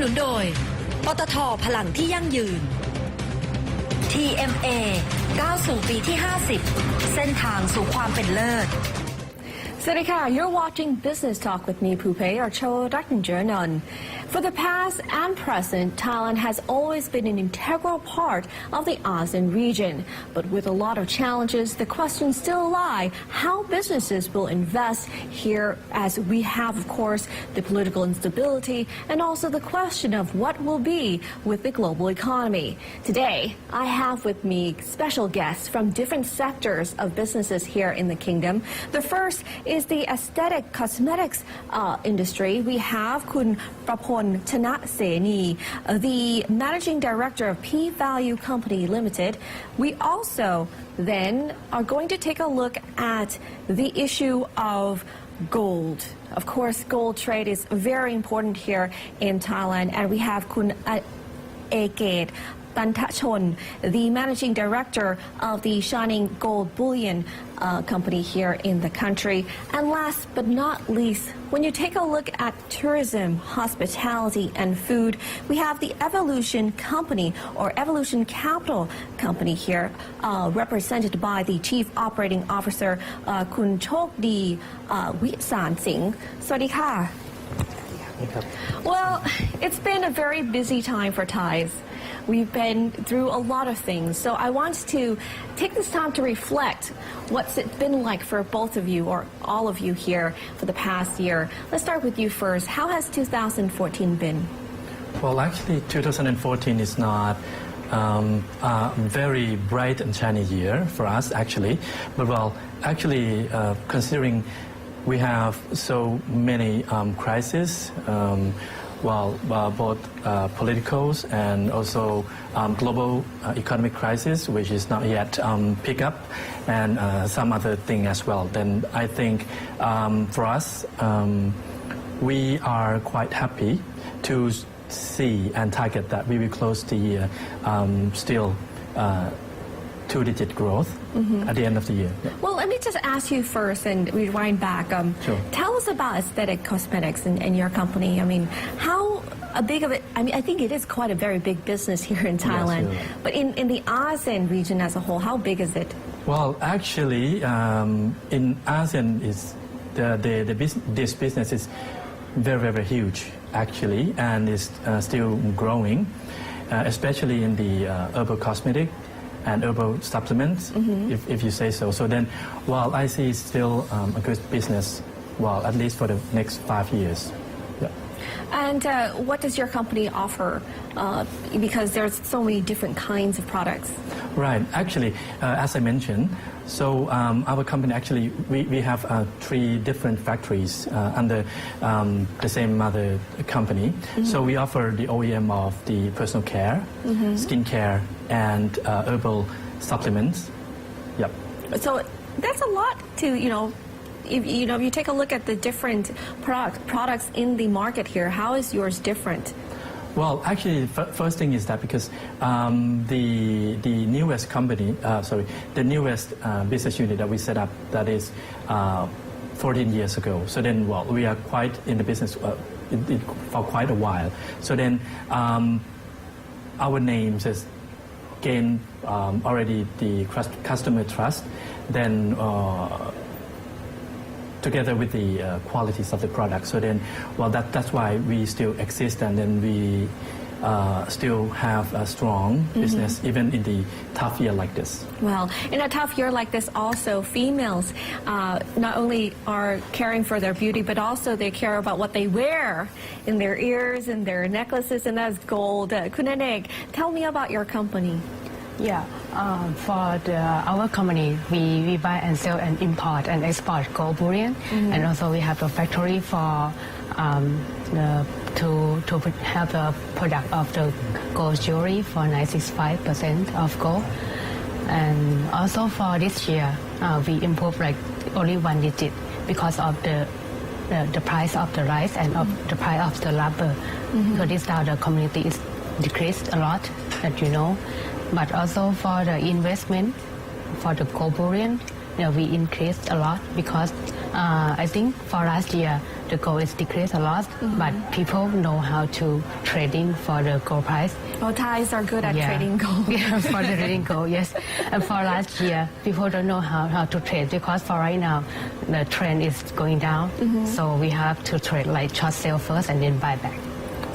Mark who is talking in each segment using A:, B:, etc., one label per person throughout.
A: นุนโดยปตท.พลังที่ยั่งยืน TMA ก้าวสู่ปีที่ 50 เส้นทางสู่ความเป็นเลิศ
B: Sarika, you're watching Business Talk with me, Pupe, or Cho Ratnjanan. For the past and present, Thailand has always been an integral part of the ASEAN region. But with a lot of challenges, the questions still lie how businesses will invest here, as we have, of course, the political instability and also the question of what will be with the global economy. Today, I have with me special guests from different sectors of businesses here in the kingdom. The first is the aesthetic cosmetics industry. We have Kun Prapon Seni, the managing director of P Value Company Limited. We also then are going to take a look at the issue of gold. Of course, gold trade is very important here in Thailand, and we have Kun Ekate Tantachon, the managing director of the Shining Gold Bullion company here in the country. And last but not least, when you take a look at tourism, hospitality, and food, we have the Evolution Company or Evolution Capital Company here, represented by the Chief Operating Officer, Kun Chokdi Wisan Singh. Sawadee. Well, it's been a very busy time for Thais. We've been through a lot of things, so I want to take this time to reflect what's it been like for both of you or all of you here for the past year. Let's start with you first. How has 2014 been?
C: Well, actually, 2014 is not a very bright and shiny year for us, actually. But well, actually, considering we have so many crises, both political and also global economic crisis, which is not yet pick up, and some other thing as well. Then I think for us, we are quite happy to see and target that we will close the year still two-digit growth at the end of the year. Yeah.
B: Well, let me just ask you first and rewind back.
C: Sure.
B: Tell us about aesthetic cosmetics in your company. I mean, how big of it, I mean, I think it is quite a very big business here in Thailand.
C: Yes,
B: but in the ASEAN region as a whole, how big is it?
C: Well, actually, in ASEAN, this business is very, very huge, actually, and is still growing, especially in the herbal cosmetic and herbal supplements, if you say so. So then, well, I see it's still a good business, well, at least for the next 5 years. Yeah.
B: And what does your company offer? Because there's so many different kinds of products.
C: Right. Actually, as I mentioned, so our company actually, we have 3 different factories under the same mother company. So we offer the OEM of the personal care, skincare, and herbal supplements. Yep.
B: So that's a lot to, if you take a look at the different products in the market here, how is yours different?
C: Well, actually, first thing is that because the newest company, the newest business unit that we set up, that is 14 years ago. So then, well, we are quite in the business for quite a while. So then, our names has gained already the customer trust. Then. Together with the qualities of the product. So then, well, that's why we still exist, and then we still have a strong business even in the tough year like this.
B: Well, in a tough year like this also, females not only are caring for their beauty, but also they care about what they wear in their ears and their necklaces, and that's gold. Kunanek, tell me about your company.
D: Yeah, for our company, we buy and sell and import and export gold bullion, and also we have a factory for to have the product of the gold jewelry for 96.5% of gold, and also for this year we improve like only 1 digit because of the price of the rice and of the price of the rubber. So this now the community is decreased a lot, that you know. But also for the investment, for the gold bullion, we increased a lot because I think for last year the gold is decreased a lot, but people know how to trading for the gold price.
B: Oh, Thais are good at trading gold.
D: Yeah, for the trading gold, yes. And for last year, people don't know how to trade because for right now, the trend is going down. So we have to trade like short sale first and then buy back.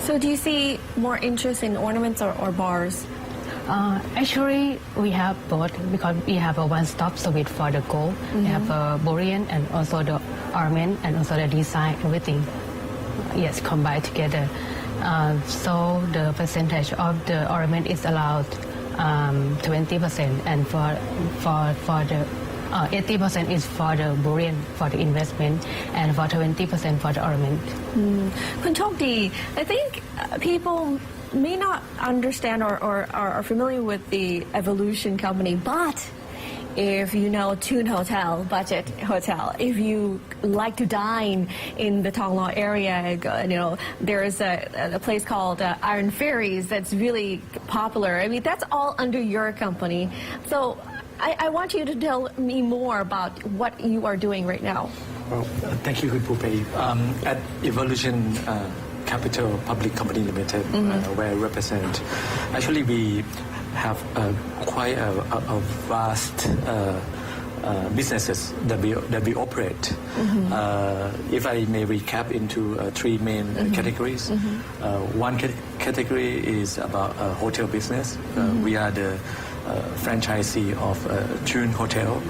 B: So do you see more interest in ornaments or bars?
D: Actually, we have both because we have a one-stop service for the gold. We have a bullion and also the ornament and also the design, everything. Yes, combined together. So the percentage of the ornament is allowed 20%, and for the 80% is for the bullion for the investment, and for 20% for the ornament.
B: Kun Chokdi, I think people may not understand or are familiar with the Evolution Company, but if you know Tune Hotel, budget hotel, if you like to dine in the Tonglo area, you know, there is a place called Iron Fairies that's really popular. I mean, that's all under your company. So I want you to tell me more about what you are doing right now.
E: Well, thank you, Pupe. At Evolution Capital Public Company Limited, where I represent, actually we have quite a vast businesses that we operate. If I may recap into three main categories. One category is about hotel business. We are the franchisee of Tune Hotel.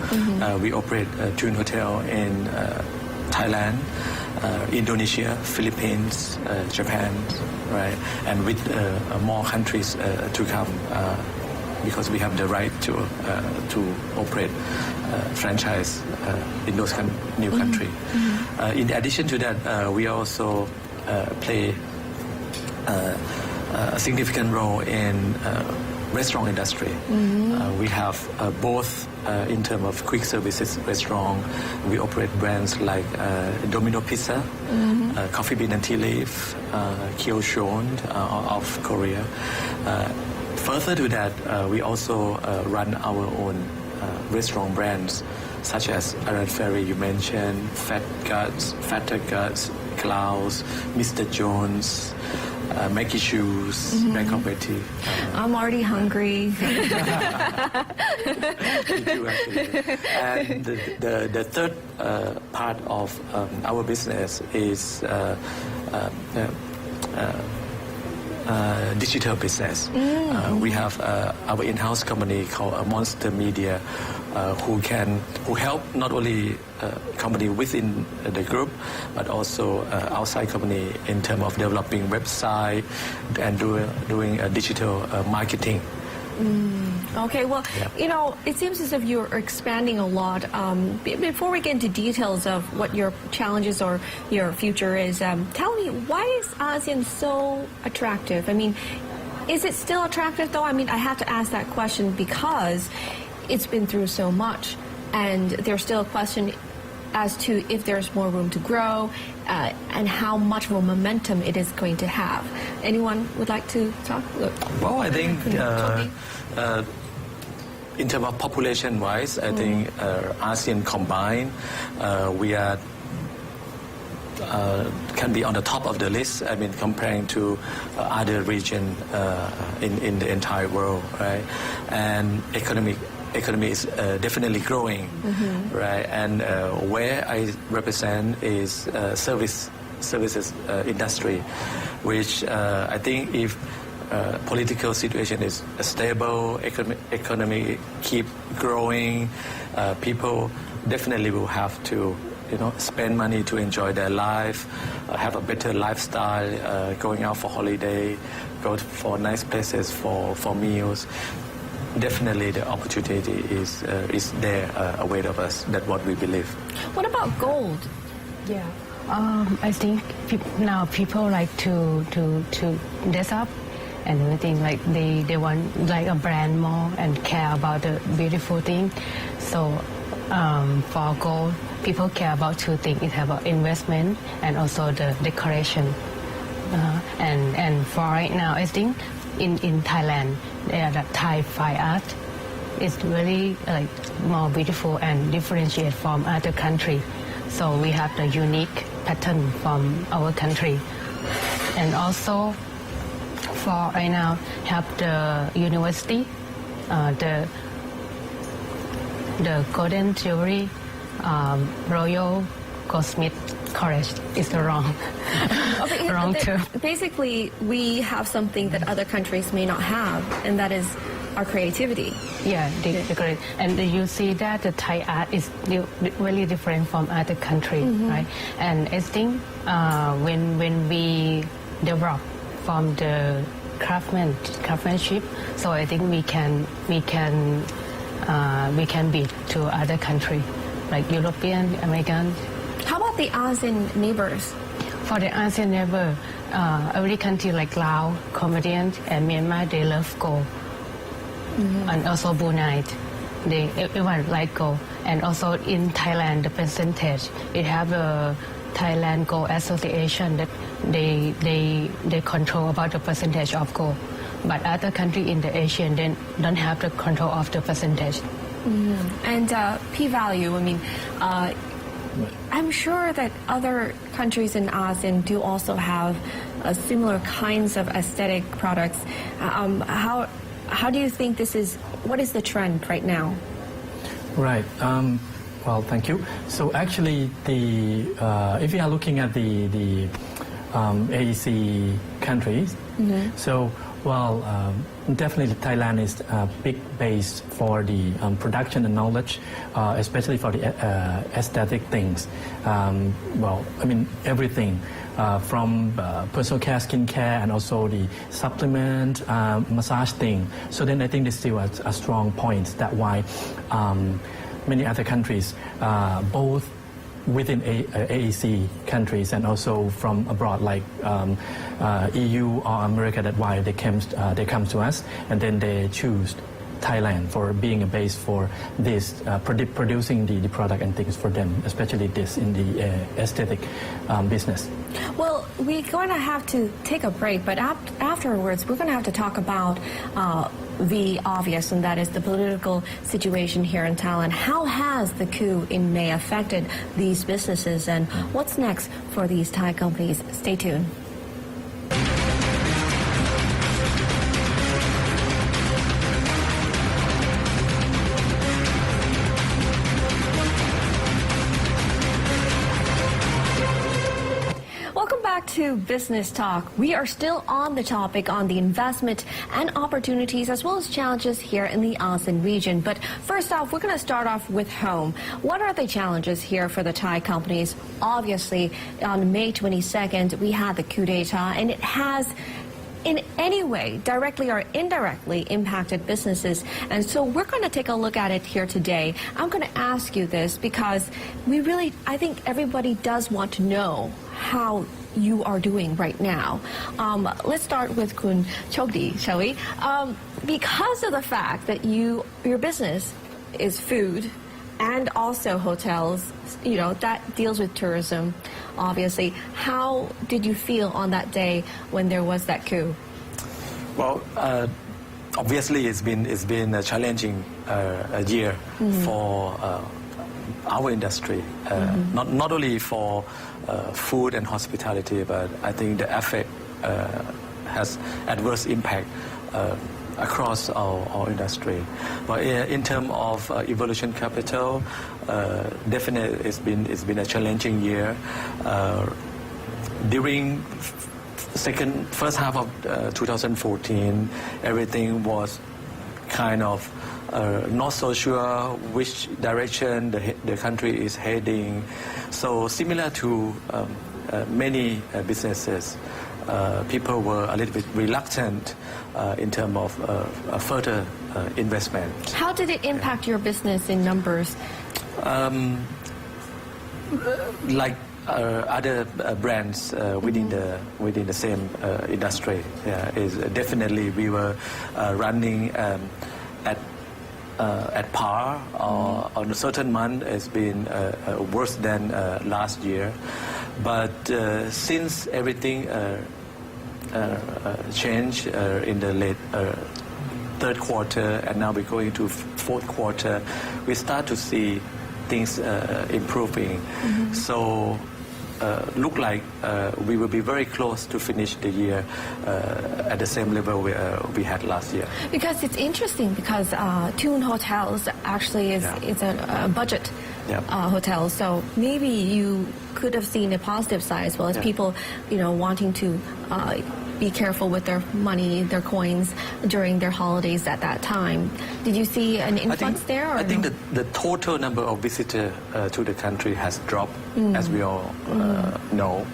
E: We operate Tune Hotel in Thailand, Indonesia, Philippines, Japan, right, and with more countries to come, because we have the right to operate franchise in those new country. In addition to that, we also play a significant role in restaurant industry. We have both in terms of quick services restaurant. We operate brands like Domino Pizza, Coffee Bean and Tea Leaf, Kyoshon of Korea. Further to that, we also run our own restaurant brands such as Iron Fairy, you mentioned, Fatter Guts, Klaus, Mr. Jones, Mackie Shoes, Bangkok Betty.
B: I'm already hungry.
E: We do actually. And the third part of our business is digital business. We have our in-house company called Monster Media, who help not only company within the group, but also outside company in terms of developing website and doing digital marketing.
B: Okay, well, you know, it seems as if you're expanding a lot. Before we get into details of what your challenges or your future is, tell me, why is ASEAN so attractive? I mean, is it still attractive though? I mean, I have to ask that question because it's been through so much, and there's still a question as to if there's more room to grow and how much of a momentum it is going to have. Anyone would like to talk?
E: Well, I think in terms of population-wise, I think ASEAN combined, we are can be on the top of the list. I mean, comparing to other region in the entire world, right? And economy is definitely growing, right? And where I represent is services industry, which I think if political situation is stable, economy keep growing, people definitely will have to, you know, spend money to enjoy their life, have a better lifestyle, going out for holiday, go for nice places for meals. Definitely the opportunity is there await of us. That's what we believe.
B: What about gold?
D: Yeah, I think now people like to dress up and everything, like they want like a brand more and care about the beautiful thing. So for gold, people care about two things. It's about investment and also the decoration. And for right now, I think in Thailand, the Thai fine art is really like more beautiful and differentiate from other country. So we have the unique pattern from our country. And also for right now have the university, the golden jewelry, Royal Goldsmith College is the wrong term.
B: Basically, we have something that other countries may not have, and that is our creativity.
D: Yeah, the great. And you see that the Thai art is really different from other country, right? And I think when we develop from the craftsmanship, so I think we can beat to other country like European, American.
B: How about the ASEAN neighbors?
D: For the ASEAN neighbor, every country like Laos, Cambodia, and Myanmar, they love gold. And also Brunei, everyone like gold. And also in Thailand, the percentage, it have a Thailand Gold Association that they control about the percentage of gold. But other country in the Asian, they don't have the control of the percentage.
B: And p-value, I mean, I'm sure that other countries in ASEAN do also have similar kinds of aesthetic products. How do you think what is the trend right now?
C: Right. Well, thank you. So actually, if you are looking at the AEC countries, so definitely Thailand is a big base for the production and knowledge, especially for the aesthetic things. Everything from personal care, skin care, and also the supplement, massage thing. So then I think this still a strong point that why many other countries, both within AEC countries and also from abroad like EU or America, that why they come to us and then they choose Thailand for being a base for this, producing the product and things for them, especially this in the aesthetic business.
B: Well, we're going to have to take a break, but afterwards we're going to have to talk about the obvious, and that is the political situation here in Thailand. How has the coup in May affected these businesses, and what's next for these Thai companies? Stay tuned. To Business Talk. We are still on the topic on the investment and opportunities as well as challenges here in the ASEAN region. But first off, we're going to start off with home. What are the challenges here for the Thai companies? Obviously, on May 22nd, we had the coup d'etat, and it has in any way, directly or indirectly, impacted businesses. And so we're going to take a look at it here today. I'm going to ask you this because I think everybody does want to know how you are doing right now. Let's start with Kun Chokdi, shall we? Because of the fact that your business is food and also hotels, that deals with tourism, obviously. How did you feel on that day when there was that coup?
E: Well, obviously it's been a challenging year for our industry, not only for food and hospitality, but I think the effect has adverse impact across our industry. But in terms of Evolution Capital, definitely it's been a challenging year. During first half of 2014, everything was kind of not so sure which direction the country is heading. So similar to many businesses, people were a little bit reluctant in terms of further investment.
B: How did it impact your business in numbers?
E: Like other brands within the same industry, is definitely we were running at par. On a certain month, it's been worse than last year. But since everything changed in the late third quarter, and now we're going to fourth quarter, we start to see things improving. So look like we will be very close to finish the year at the same level we had last year.
B: Because it's interesting because Tune Hotels actually is a budget hotel, so maybe you could have seen a positive side as well as people, wanting to be careful with their money, their coins during their holidays at that time. Did you see an influx there? Or
E: I think
B: no?
E: the total number of visitors to the country has dropped, as we all know.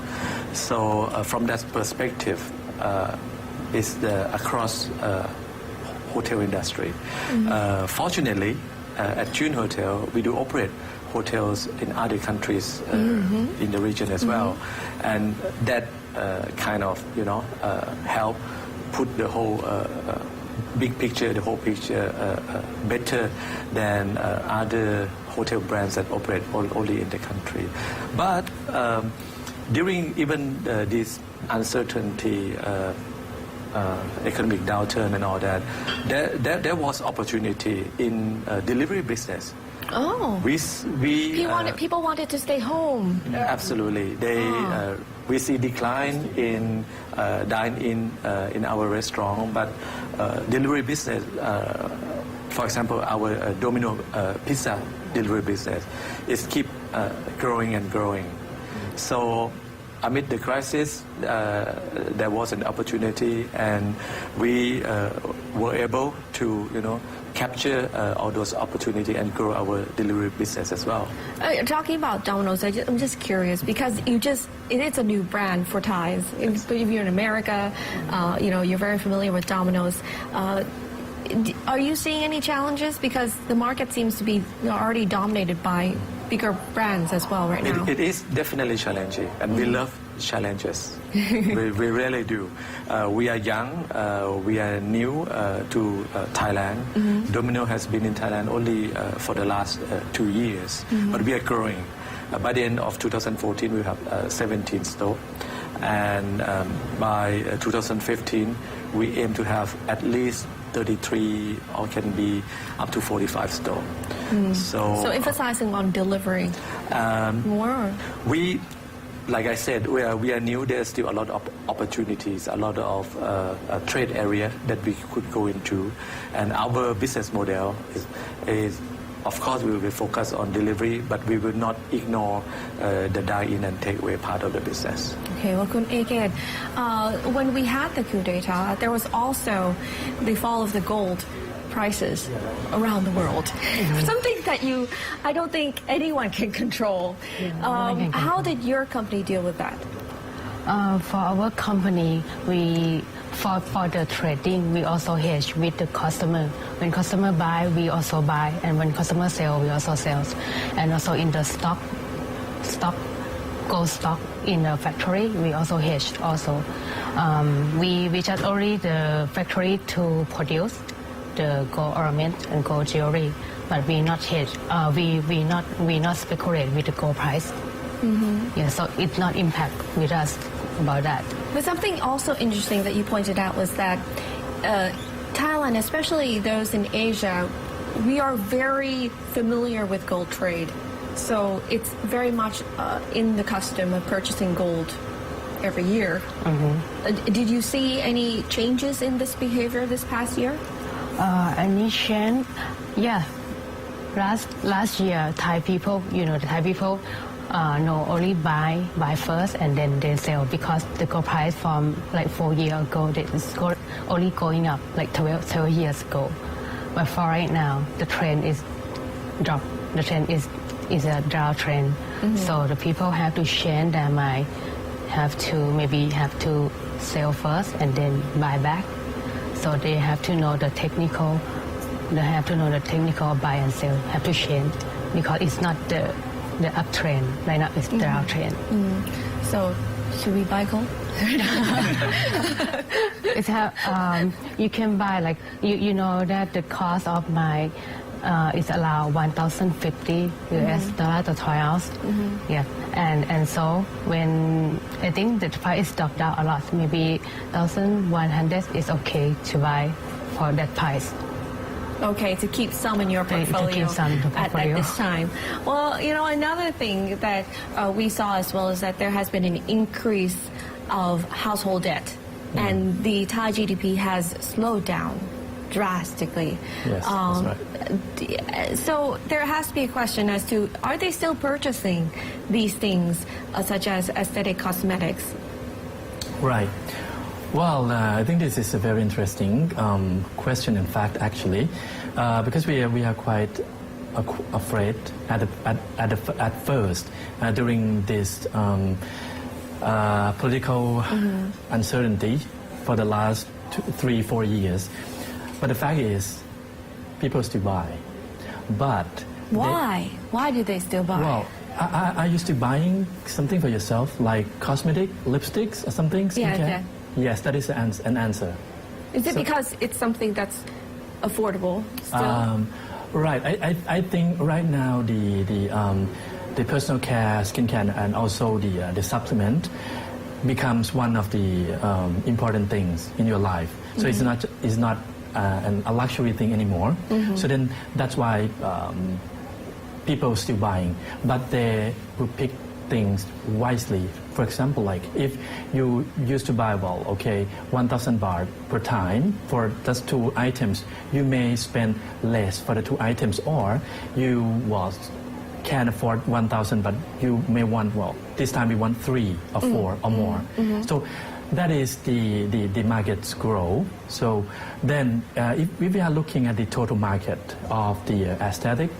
E: So from that perspective, it's across hotel industry. Fortunately, at June Hotel, we do operate hotels in other countries in the region as well, and that kind of help put the whole big picture, the whole picture better than other hotel brands that operate only in the country. But during even this uncertainty, economic downturn and all that, there was opportunity in delivery business.
B: Oh, people wanted to stay home.
E: Absolutely, we see decline in dine-in in our restaurant, but delivery business, for example, our Domino pizza delivery business, is keep growing and growing. So amid the crisis, there was an opportunity, and we were able to, capture all those opportunities and grow our delivery business as well.
B: Talking about Domino's, I'm just curious because it is a new brand for Thais. If you're in America, you're very familiar with Domino's. Are you seeing any challenges because the market seems to be already dominated by bigger brands as well right now?
E: It is definitely challenging, and we love challenges. we really do. We are young, we are new to Thailand. Domino has been in Thailand only for the last 2 years, but we are growing. By the end of 2014, we have 17 stores, and by 2015, we aim to have at least 33 or can be up to 45 stores. So
B: emphasizing on delivery more.
E: Like I said, we are new. There's still a lot of opportunities, a lot of trade area that we could go into, and our business model is of course we will be focused on delivery, but we will not ignore the dine-in and takeaway part of the business.
B: Okay, well, Kun Eket, when we had the coup d'etat, there was also the fall of the gold prices around the world. Something that I don't think anyone can control. How did your company deal with that?
D: For our company, for the trading, we also hedge with the customer. When customer buy, we also buy, and when customer sell, we also sell. And also in the gold stock in the factory, we also hedge. Also, we just only the factory to produce the gold ornament and gold jewelry, but we not hedge. We not speculate with the gold price. Yeah, so it not impact with us about that.
B: But something also interesting that you pointed out was that Thailand, especially those in Asia, we are very familiar with gold trade. So it's very much in the custom of purchasing gold every year. Did you see any changes in this behavior this past year?
D: Any change? Yeah. Last year, Thai people, only buy first and then they sell because the gold price from like 4 years ago, it's only going up like 12 years ago. But for right now, the trend is drop. The trend is a down trend. So the people have to change their mind, have to sell first and then buy back. So they have to know the technical. They have to know the technical buy and sell. Have to change because it's not the uptrend right now. It's the downtrend.
B: So should we buy gold?
D: It's you can buy like you know that the cost of my is around $1,050 US per troy ounce. Yeah, and so when I think the price is dropped down a lot, maybe 1,100 is okay to buy for that price.
B: Okay, to keep some in your
D: To
B: portfolio,
D: keep some in the
B: at
D: portfolio.
B: this time. Well, another thing that we saw as well is that there has been an increase of household debt, and the Thai GDP has slowed down drastically.
C: Yes, that's right.
B: So there has to be a question as to, are they still purchasing these things such as aesthetic cosmetics?
C: Right. Well, I think this is a very interesting question, in fact, actually, because we are quite afraid at first during this political uncertainty for the last 3-4 years. But the fact is, people still buy. But
B: Why? Why do they still buy?
C: Well, are you still buying something for yourself, like cosmetic, lipsticks, or something?
B: Yeah,
C: Skincare?
B: yeah.
C: Yes, that is an answer.
B: Is it because it's something that's affordable still?
C: Right. I think right now the personal care, skincare, and also the supplement becomes one of the important things in your life. So it's not a luxury thing anymore. So then that's why people are still buying, but they will pick things wisely. For example, like if you used to buy, 1,000 baht per time for just 2 items, you may spend less for the 2 items, or you can't afford 1,000, but you may want, this time we want 3 or 4 or more. So that is the markets grow. So then if we are looking at the total market of the aesthetic,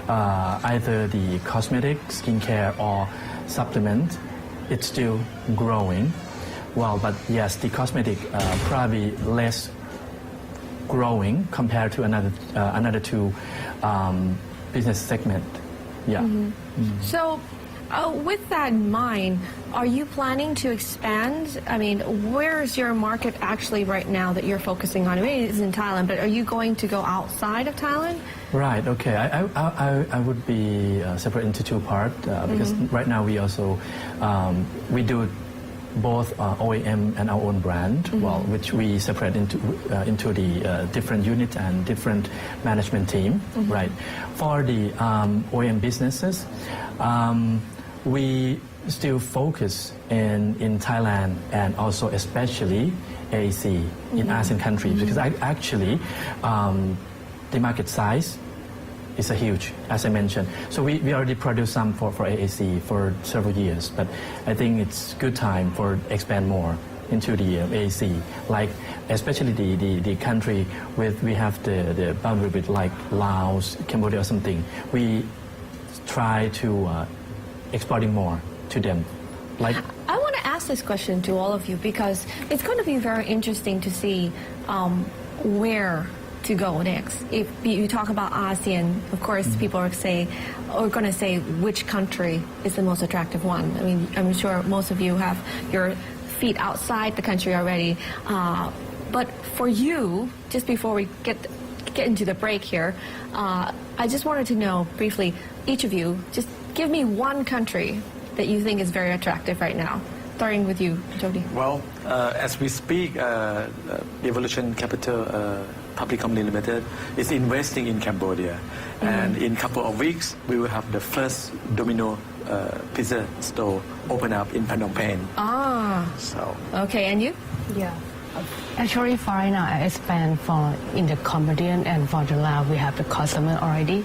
C: either the cosmetic, skincare, or supplement, it's still growing. Well, but yes, the cosmetic probably less growing compared to another 2 business segment. Yeah.
B: So, with that in mind, are you planning to expand? I mean, where is your market actually right now that you're focusing on? I mean, it's in Thailand, but are you going to go outside of Thailand?
C: Right. Okay. I would be separate into 2 parts because right now we also we do both OEM and our own brand, which we separate into the different units and different management team. Right. For the OEM businesses, we still focus in Thailand and also especially AAC in ASEAN countries, because actually the market size is a huge, as I mentioned. So we already produced some for AAC for several years, but I think it's good time for expand more into the AAC, like especially the country we have the boundary with, like Laos, Cambodia or something. We try to exporting more to them. Like,
B: I want to ask this question to all of you because it's going to be very interesting to see where to go next. If you talk about ASEAN, of course, people are going to say which country is the most attractive one. I mean, I'm sure most of you have your feet outside the country already. But for you, just before we get into the break here, I just wanted to know briefly, each of you, just give me one country that you think is very attractive right now. Starting with you, Jody.
E: Well, as we speak, Evolution Capital Public Company Limited is investing in Cambodia. And in a couple of weeks, we will have the first Domino pizza store open up in Phnom Penh. So.
B: Okay, and you?
D: Yeah. Actually, for right now, I expand in the Cambodian, and for the Laos, we have the customer already.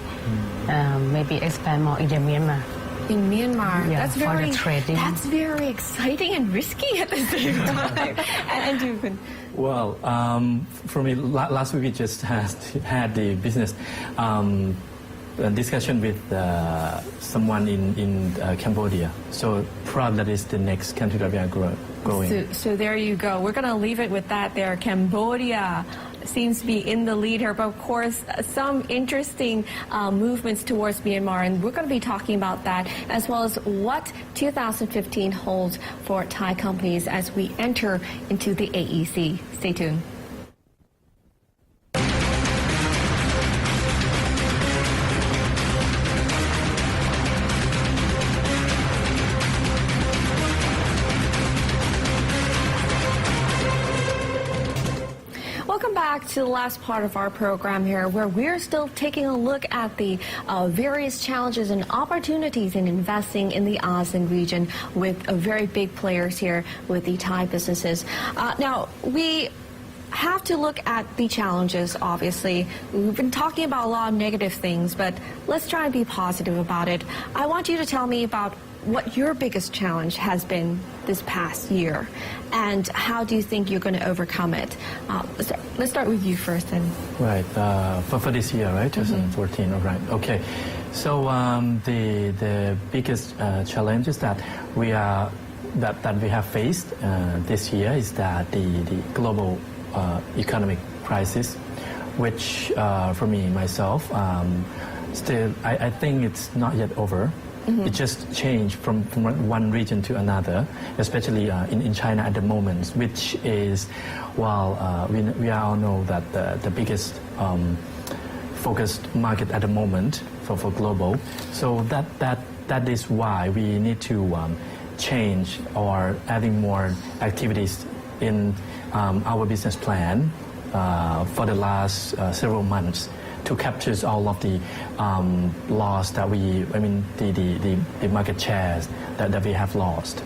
D: Maybe expand more in the Myanmar.
B: In Myanmar,
D: Yeah, for the trading.
B: That's very exciting and risky at the same time. and you can.
C: well, for me, last week we just had the business discussion with someone in Cambodia. So probably that is the next country that we are growing.
B: So there you go. We're going to leave it with that there. Cambodia seems to be in the lead here, but of course some interesting movements towards Myanmar, and we're going to be talking about that as well as what 2015 holds for Thai companies as we enter into the AEC. Stay tuned. Welcome back to the last part of our program here, where we're still taking a look at the various challenges and opportunities in investing in the ASEAN region with very big players here with the Thai businesses. Now, we have to look at the challenges, obviously. We've been talking about a lot of negative things, but let's try and be positive about it. I want you to tell me about what your biggest challenge has been this past year, and how do you think you're going to overcome it? Let's start with you first then.
C: Right, for this year, right, 2014, all right, okay. So the biggest challenges that we have faced this year is that the global economic crisis, which for me myself still I think it's not yet over. It just changed from one region to another, especially in China at the moment, which is, well, we all know that the biggest focused market at the moment for global. So that is why we need to change or adding more activities in our business plan for the last several months to capture all of the loss that the market shares that we have lost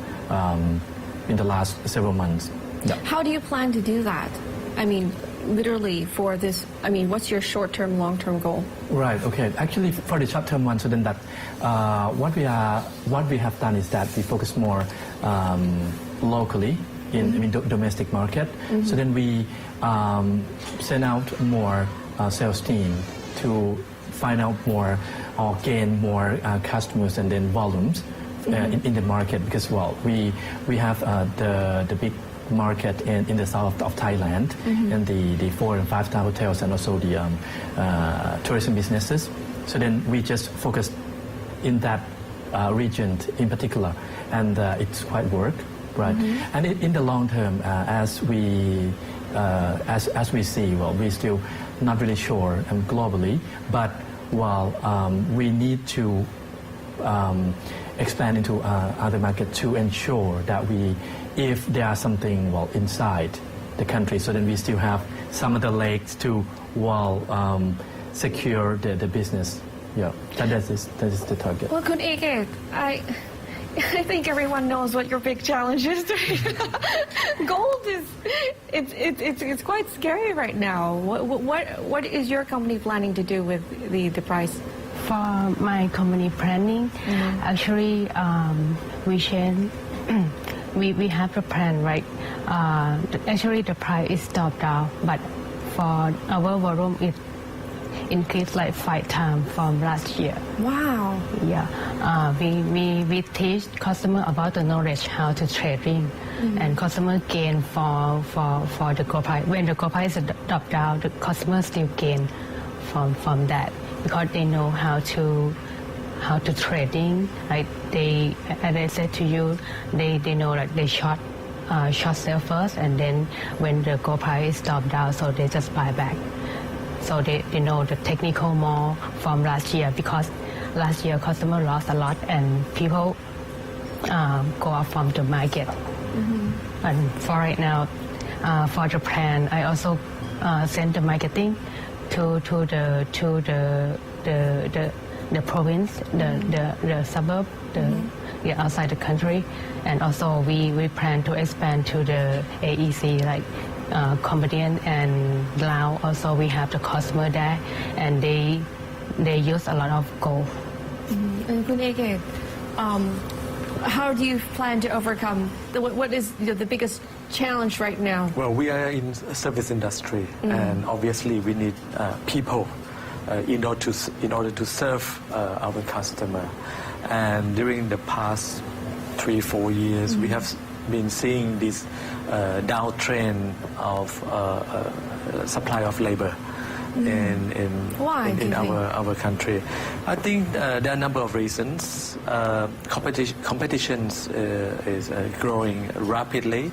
C: in the last several months. Yeah.
B: How do you plan to do that? I mean, literally for this, I mean, what's your short-term, long-term goal?
C: Right, okay. Actually, for the short-term one, so then that what we have done is that we focus more locally in domestic market. So then we send out more sales team to find out more or gain more customers and then volumes in the market, because, well, we have the big market in the south of Thailand and the 4 and 5-star hotels and also the tourism businesses. So then we just focus in that region in particular, and it's quite work, right? And in the long term, as we see, well, we're still not really sure globally, but we need to expand into other markets to ensure that if there are something inside the country, so then we still have some of the legs to secure the business. Yeah, that is the target.
B: Well, Kun Eke, I think everyone knows what your big challenge is. Gold is it's quite scary right now. What is your company planning to do with the price?
D: For my company planning, actually we change. We have a plan, right? Actually, the price is stopped down, but for our volume, it increased like 5 times from last year.
B: Wow.
D: Yeah. We teach customer about the knowledge how to trading, and customer gain for the gold price. When the gold price is dropped down, the customer still gain from that, because they know how to trading. Like they, as I said to you, they know that they short sell first, and then when the gold price is dropped down, so they just buy back. So they know the technical more from last year, because last year customer lost a lot and people go out from the market. And for right now, for the plan, I also send the marketing to the province, the suburb, outside the country, and also we plan to expand to the AEC, like Cambodian and Laos. Also, we have the customer there, and they use a lot of gold.
B: And Kun Eke, how do you plan to overcome what is the biggest challenge right now?
E: Well, we are in service industry, and obviously we need people in order to serve our customer. And during the past 3-4 years, we have been seeing this downtrend of supply of labor in our country. I think there are a number of reasons. Competition is growing rapidly.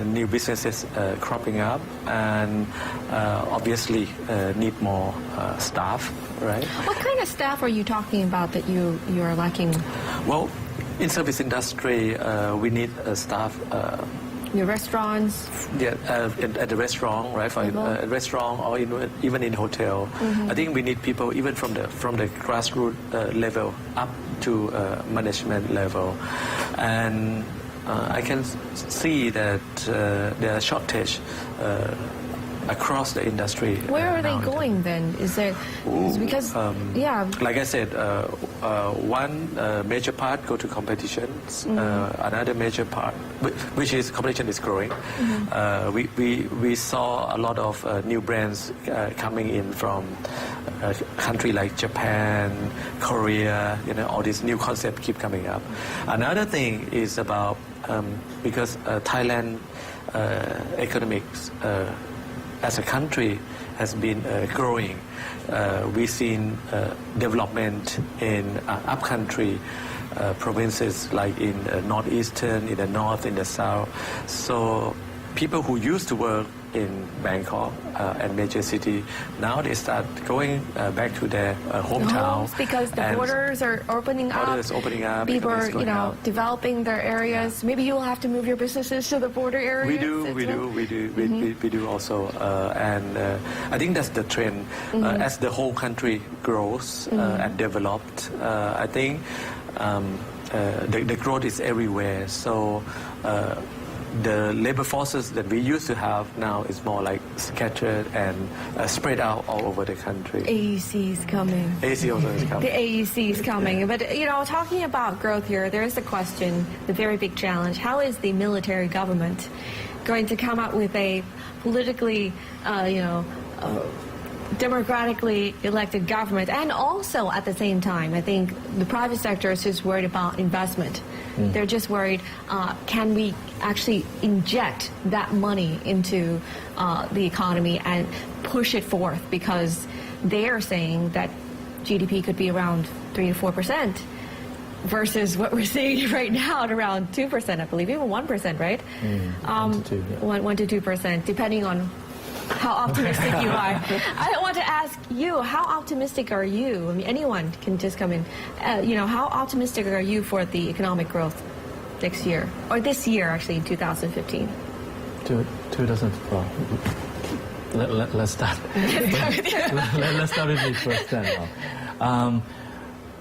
E: New businesses cropping up, and obviously need more staff, right?
B: What kind of staff are you talking about that you are lacking?
E: Well, in service industry, we need staff
B: your restaurants.
E: At the restaurant, right? For a restaurant or even in hotel, I think we need people even from the grassroots level up to management level, and I can see that there are shortage across the industry.
B: Where are they going then? Is it because
E: like I said, one major part go to competitions. Another major part, which is competition is growing. We saw a lot of new brands coming in from country like Japan, Korea. All these new concepts keep coming up. Another thing is about because Thailand economics. As a country has been growing. We've seen development in upcountry provinces like in northeastern, in the north, in the south. So people who used to work in Bangkok and major city, now they start going back to their hometown.
B: Because the borders are opening up.
E: Borders opening up.
B: People are, developing their areas. Maybe you will have to move your businesses to the border areas.
E: We do also, and I think that's the trend. As the whole country grows and developed, I think the growth is everywhere. So. The labor forces that we used to have now is more like scattered and spread out all over the country.
B: AEC is coming.
E: AEC also is coming.
B: The AEC is coming. But, talking about growth here, there is a question, the very big challenge. How is the military government going to come up with a politically, democratically elected government? And also at the same time, I think the private sector is just worried about investment. They're just worried, can we actually inject that money into the economy and push it forth? Because they are saying that GDP could be around 3 to 4%, versus what we're seeing right now at around 2%, I believe, even 1%, right? 1 to 2%, depending on how optimistic you are. I want to ask you, how optimistic are you? I mean, anyone can just come in. How optimistic are you for the economic growth next year, or this year, actually, in 2015?
C: 2012. Let's start. Let's start with the first then.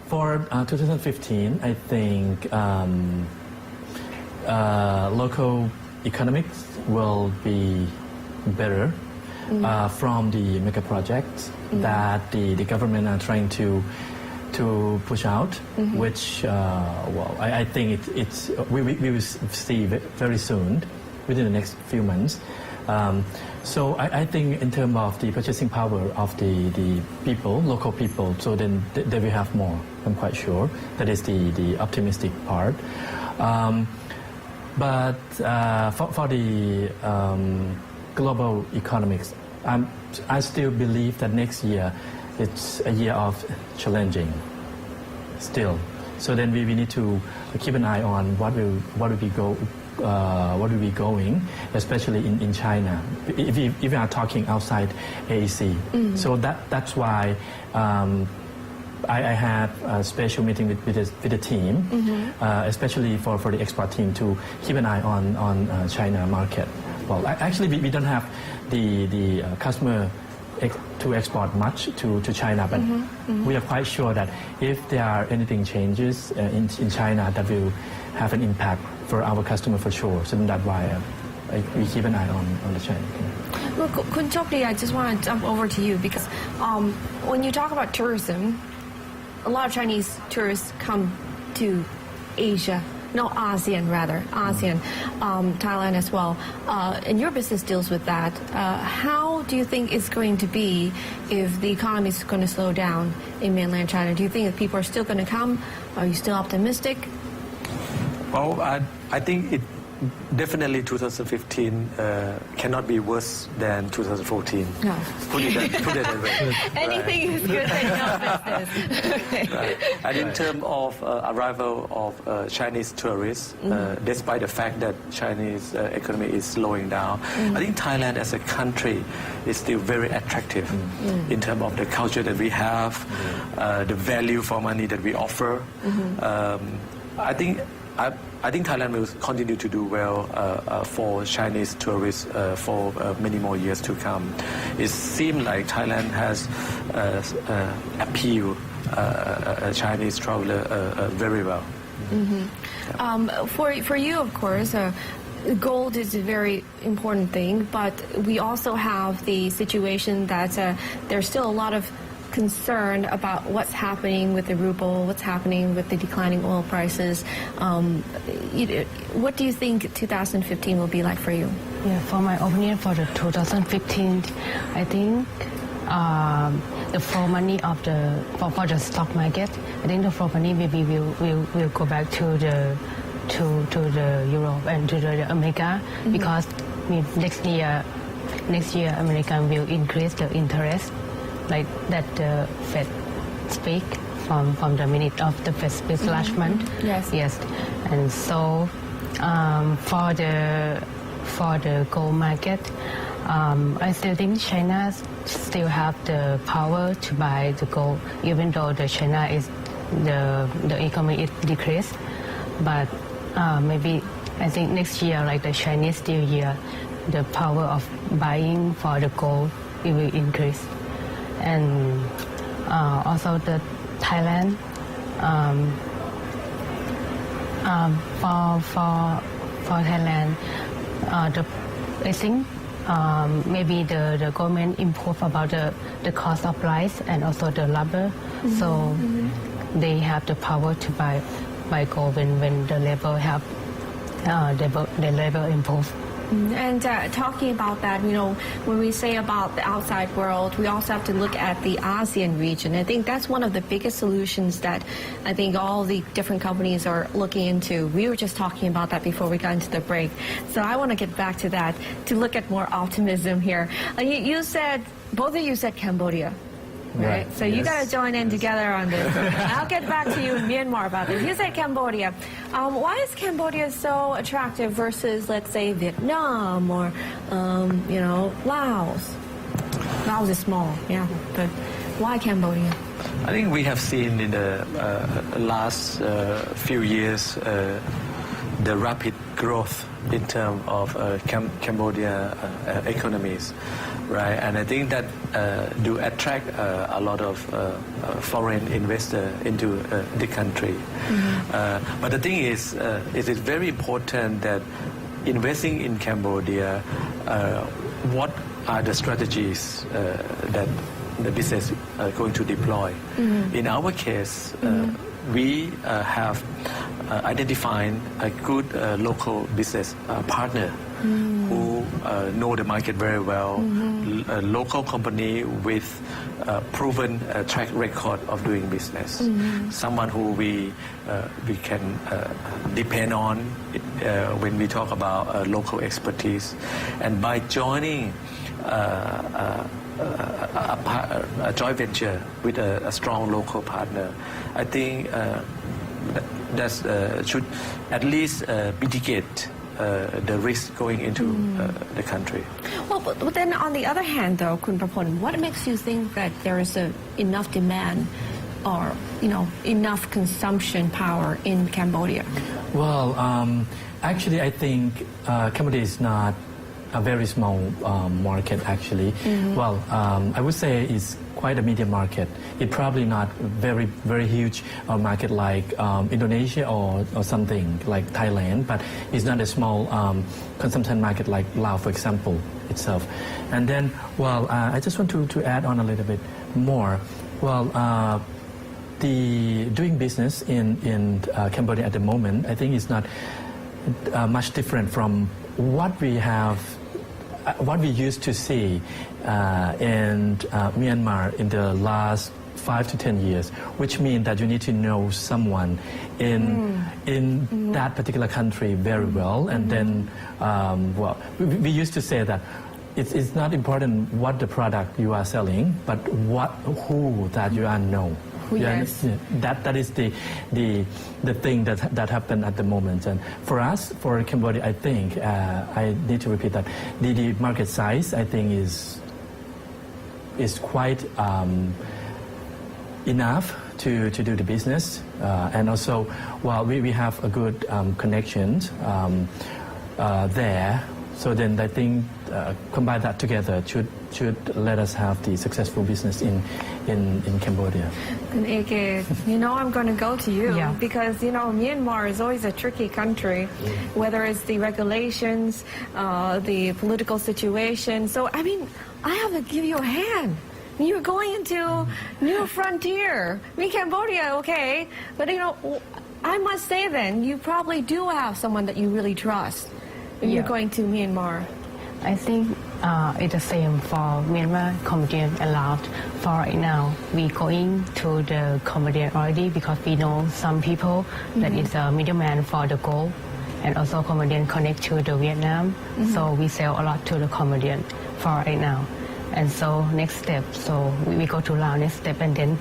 C: For 2015, I think local economics will be better from the mega projects that the government are trying to push out, which I think we will see very soon, within the next few months. So I think in terms of the purchasing power of the people, local people, so then they will have more. I'm quite sure that is the optimistic part. But for the global economics, I still believe that next year it's a year of challenging still. So then we need to keep an eye on what will be going, especially in China, if we are talking outside AEC. So that's why I have a special meeting with the team, especially for the export team, to keep an eye on China market. Well, actually, we don't have the customer to export much to China, but we are quite sure that if there are anything changes in China, that will have an impact for our customer for sure. So that's why we keep an eye on the China.
B: Look, Kun Chokdi, I just want to jump over to you because when you talk about tourism, a lot of Chinese tourists come to Asia. No, ASEAN rather, Thailand as well. And your business deals with that. How do you think it's going to be if the economy is going to slow down in mainland China? Do you think that people are still going to come? Are you still optimistic?
E: Well, I think it definitely 2015 cannot be worse than 2014.
B: No.
E: Put it that way.
B: Anything is good in your business.
E: Right. And in terms of arrival of Chinese tourists, despite the fact that Chinese economy is slowing down, I think Thailand as a country is still very attractive in terms of the culture that we have, the value for money that we offer. I think I think Thailand will continue to do well for Chinese tourists for many more years to come. It seems like Thailand has appealed Chinese traveler very well.
B: For you, of course, gold is a very important thing, but we also have the situation that there's still a lot of concern about what's happening with the ruble, what's happening with the declining oil prices. What do you think 2015 will be like for you?
D: Yeah, for my opinion, for the 2015, I think the flow money of the for the stock market, I think the flow money maybe will go back to the Europe and to the America because next year America will increase the interest, like that the Fed speak from the minute of the Fed speech last month. Yes, and so for the gold market, I still think China still have the power to buy the gold, even though the China is the economy is decreased. But maybe I think next year, like the Chinese New Year, the power of buying for the gold it will increase, and also the Thailand for Thailand, I think maybe the government improve about the cost of rice and also the labor, so they have the power to buy gold when the labor the labor improve.
B: And talking about that, when we say about the outside world, we also have to look at the ASEAN region. I think that's one of the biggest solutions that I think all the different companies are looking into. We were just talking about that before we got into the break. So I want to get back to that, to look at more optimism here. You said, both of you said Cambodia. Right. So you got to join in together on this. I'll get back to you in Myanmar about this. You said Cambodia. Why is Cambodia so attractive versus, let's say, Vietnam or, Laos? Laos is small, yeah, but why Cambodia?
E: I think we have seen in the last few years the rapid growth in terms of Cambodia economies, right? And I think that do attract a lot of foreign investors into the country. But the thing is, it is very important that investing in Cambodia, what are the strategies that the business going to deploy? In our case, we have identified a good local business partner who know the market very well, a local company with proven track record of doing business, someone who we can depend on when we talk about local expertise. And by joining a joint venture with a strong local partner, I think that should at least mitigate the risk going into the country.
B: Well, but then on the other hand, though, Kun Prapon, what makes you think that there is enough demand or enough consumption power in Cambodia?
C: Well, actually, I think Cambodia is not a very small market, actually. Well, I would say it's quite a medium market. It's probably not very huge market like Indonesia or something like Thailand, but it's not a small consumption market like Laos, for example, itself. And then, well, I just want to add on a little bit more. Well, the doing business in Cambodia at the moment, I think is not much different from what we used to see in Myanmar in the last 5 to 10 years, which means that you need to know someone in that particular country very well. And then, well, we used to say that it's not important what the product you are selling, but who that you are know.
B: Yes.
C: That is the thing that happened at the moment. And for us, for Cambodia, I think I need to repeat that the market size, I think, is quite enough to do the business, and also while we have a good connections there, so then I think combine that together should let us have the successful business in Cambodia.
B: And AK, I'm going to go to you because, Myanmar is always a tricky country, whether it's the regulations, the political situation. So, I mean, I have to give you a hand. You're going into new frontier. Cambodia, okay. But, I must say then, you probably do have someone that you really trust when you're going to Myanmar.
D: I think it's the same for Myanmar Cambodian allowed. For right now, we going to the Cambodian already because we know some people that is a middleman for the gold, and also Cambodian connect to the Vietnam. So we sell a lot to the Cambodian for right now. And so next step, so we go to Laos next step, and then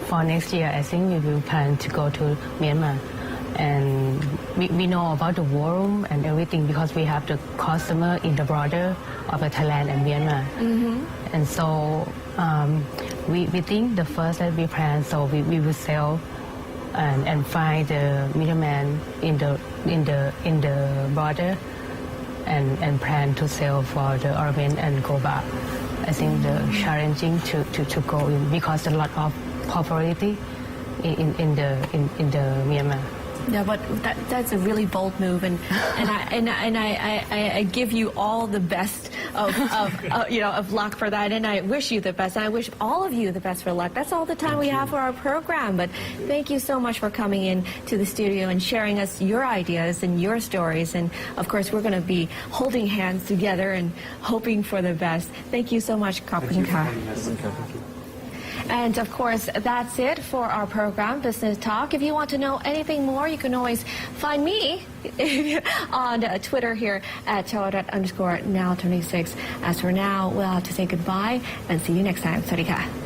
D: for next year, I think we will plan to go to Myanmar. And we know about the war room and everything because we have the customer in the border of Thailand and Myanmar. And so we think the first that we plan, so we will sell and find the middleman in the border and plan to sell for the ornament and go back. I think the challenging to go in because a lot of popularity in the Myanmar.
B: Yeah, but that's a really bold move, and I give you all the best of luck for that, and I wish you the best, and I wish all of you the best for luck. That's all the time we have for our program, but thank you so much for coming in to the studio and sharing us your ideas and your stories, and of course we're going to be holding hands together and hoping for the best. Thank you so much, Kapun Ka. And of course, that's it for our program, Business Talk. If you want to know anything more, you can always find me on Twitter here at @now26. As for now, we'll have to say goodbye and see you next time. สวัสดีค่ะ